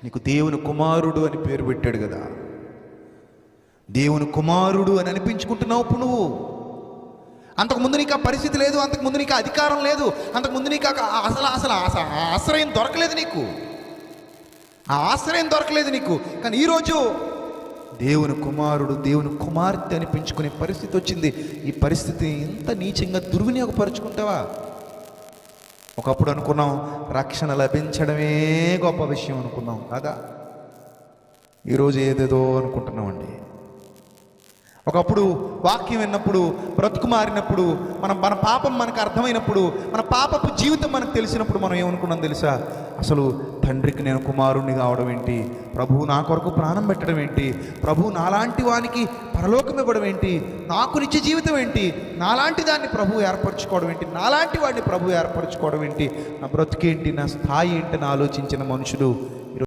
నీకు దేవుని కుమారుడు అని పేరు పెట్టాడు కదా. దేవుని కుమారుడు అని అనిపించుకుంటున్నావు ఇప్పుడు నువ్వు. అంతకుముందు నీకు ఆ పరిస్థితి లేదు, అంతకుముందు నీకు అధికారం లేదు, అంతకుముందు నీకు అసలు ఆశ్రయం దొరకలేదు, నీకు ఆ ఆశ్రయం దొరకలేదు నీకు. కానీ ఈరోజు దేవుని కుమారుడు, దేవుని కుమార్తె అనిపించుకునే పరిస్థితి వచ్చింది. ఈ పరిస్థితిని ఎంత నీచంగా దుర్వినియోగపరుచుకుంటావా? ఒకప్పుడు అనుకున్నాం రక్షణ లభించడమే గొప్ప విషయం అనుకున్నాం కదా. ఈరోజు ఏదేదో అనుకుంటున్నామండి. ఒకప్పుడు వాక్యం విన్నప్పుడు, బ్రతుకు మారినప్పుడు, మన పాపం మనకు అర్థమైనప్పుడు, మన పాపపు జీవితం మనకు తెలిసినప్పుడు మనం ఏమనుకున్నాం తెలుసా? అసలు తండ్రికి నేను కుమారుణ్ణి కావడం ఏంటి, ప్రభువు నా కొరకు ప్రాణం పెట్టడం ఏంటి, ప్రభువు నాలాంటి వానికి పరలోకం ఇవ్వడం ఏంటి, నాకు నిత్య జీవితం ఏంటి, నాలాంటి దాన్ని ప్రభువు ఏర్పరచుకోవడం ఏంటి, నాలాంటి వాడిని ప్రభువు ఏర్పరచుకోవడం ఏంటి, నా బ్రతుకేంటి, నా స్థాయి ఏంటి అని ఆలోచించిన మనుషులు